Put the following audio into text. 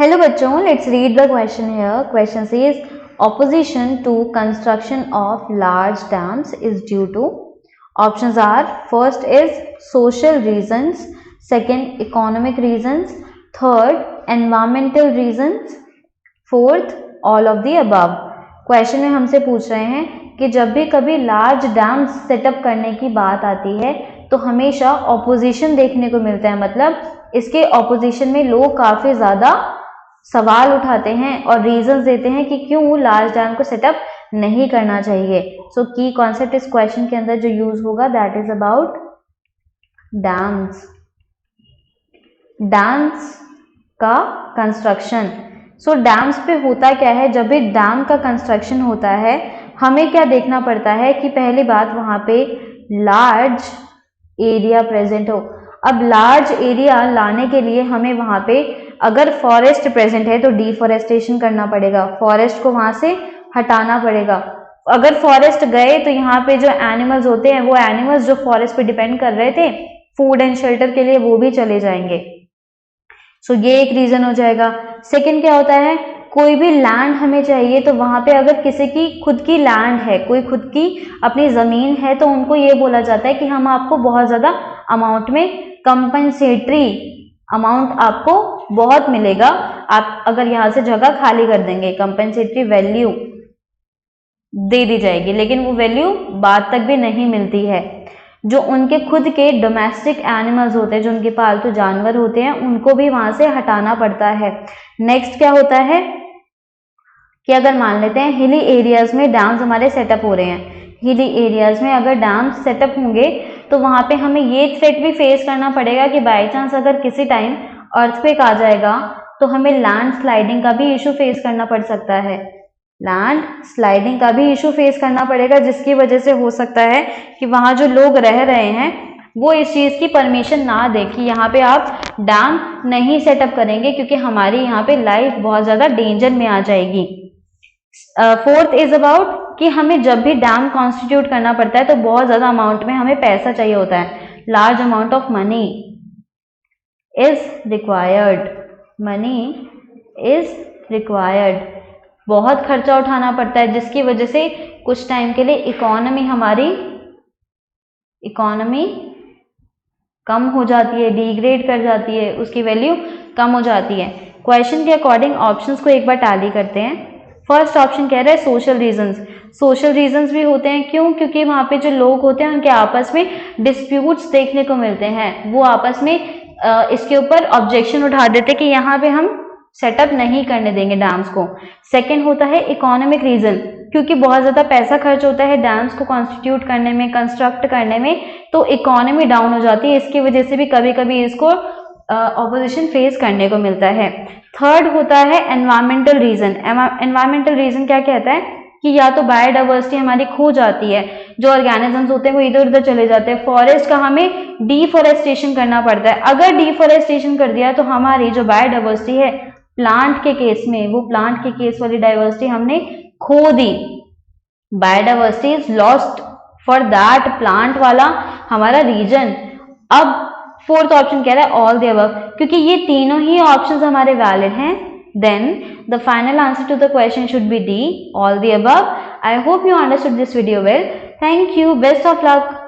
Hello बच्चों, let's read the question here. Question says opposition to construction of large dams is due to. Options are: first is social reasons, second economic reasons, third environmental reasons, fourth all of the above. Question में हमसे पूछ रहे हैं कि जब भी कभी large dam setup करने की बात आती है तो हमेशा ऑपोजिशन देखने को मिलता है. मतलब इसके ऑपोजिशन में लोग काफी ज्यादा सवाल उठाते हैं और रीजंस देते हैं कि क्यों लार्ज डैम को सेटअप नहीं करना चाहिए. सो की कॉन्सेप्ट इस क्वेश्चन के अंदर जो यूज होगा that is about dams. Dams का कंस्ट्रक्शन. सो डैम्स पे होता क्या है, जब भी डैम का कंस्ट्रक्शन होता है हमें क्या देखना पड़ता है कि पहली बात वहां पे लार्ज एरिया प्रेजेंट हो. अब लार्ज एरिया लाने के लिए हमें वहां पे अगर फॉरेस्ट प्रेजेंट है तो डिफॉरेस्टेशन करना पड़ेगा, फॉरेस्ट को वहां से हटाना पड़ेगा. अगर फॉरेस्ट गए तो यहाँ पे जो एनिमल्स होते हैं वो एनिमल्स जो फॉरेस्ट पे डिपेंड कर रहे थे फूड एंड शेल्टर के लिए वो भी चले जाएंगे. सो ये एक रीजन हो जाएगा. सेकंड क्या होता है, कोई भी लैंड हमें चाहिए तो वहां पे अगर किसी की खुद की लैंड है, कोई खुद की अपनी जमीन है तो उनको ये बोला जाता है कि हम आपको बहुत ज्यादा अमाउंट में कंपनसेटरी अमाउंट आपको बहुत मिलेगा, आप अगर यहाँ से जगह खाली कर देंगे कंपनसेटरी वैल्यू दे दी जाएगी. लेकिन वो वैल्यू बाद तक भी नहीं मिलती है. जो उनके खुद के डोमेस्टिक एनिमल्स होते हैं, जो उनके पालतू जानवर होते हैं, उनको भी वहां से हटाना पड़ता है. नेक्स्ट क्या होता है कि अगर मान लेते हैं हिली एरियाज में डैम्स हमारे सेटअप हो रहे हैं, हिली एरियाज में अगर डैम्स सेटअप होंगे तो वहां पे हमें ये थ्रेट भी फेस करना पड़ेगा कि बाय चांस अगर किसी टाइम अर्थक्वेक आ जाएगा तो हमें लैंड स्लाइडिंग का भी इशू फेस करना पड़ सकता है. लैंड स्लाइडिंग का भी इशू फेस करना पड़ेगा जिसकी वजह से हो सकता है कि वहां जो लोग रह रहे हैं वो इस चीज की परमिशन ना दे कि यहाँ पे आप डैम नहीं सेटअप करेंगे क्योंकि हमारी यहाँ पे लाइफ बहुत ज्यादा डेंजर में आ जाएगी. फोर्थ इज अबाउट कि हमें जब भी डैम कॉन्स्टिट्यूट करना पड़ता है तो बहुत ज्यादा अमाउंट में हमें पैसा चाहिए होता है. Large amount of money is required. Money is required. बहुत खर्चा उठाना पड़ता है जिसकी वजह से कुछ टाइम के लिए इकोनॉमी कम हो जाती है, डिग्रेड कर जाती है, उसकी वैल्यू कम हो जाती है. क्वेश्चन के अकॉर्डिंग ऑप्शंस को एक बार टैली करते हैं. फर्स्ट ऑप्शन कह रहा है सोशल रीजंस. सोशल रीजंस भी होते हैं, क्यों? क्योंकि वहां पे जो लोग होते हैं उनके आपस में डिस्प्यूट्स देखने को मिलते हैं, वो आपस में इसके ऊपर ऑब्जेक्शन उठा देते कि यहाँ पे हम सेटअप नहीं करने देंगे डैम्स को. सेकंड होता है इकोनॉमिक रीजन, क्योंकि बहुत ज्यादा पैसा खर्च होता है डैम्स को कॉन्स्टिट्यूट करने में, कंस्ट्रक्ट करने में, तो इकोनॉमी डाउन हो जाती है. इसकी वजह से भी कभी कभी इसको ऑपोजिशन फेस करने को मिलता है. थर्ड होता है एनवायरमेंटल रीजन. एनवायरमेंटल रीजन क्या कहता है कि या तो बायोडाइवर्सिटी हमारी खो जाती है, जो ऑर्गेनिजम्स होते हैं वो इधर उधर चले जाते हैं, फॉरेस्ट का हमें डिफॉरेस्टेशन करना पड़ता है. अगर डिफॉरेस्टेशन कर दिया तो हमारी जो बायोडाइवर्सिटी है प्लांट के केस में, वो प्लांट के केस वाली डाइवर्सिटी हमने खो दी. Biodiversity is lost for that plant वाला हमारा रीजन. अब फोर्थ ऑप्शन कह रहा है ऑल द अबव, क्योंकि ये तीनों ही ऑप्शंस हमारे वैलिड हैं. Then the final answer to the question should be D, all the above. I hope you understood this video well. Thank you. Best of luck.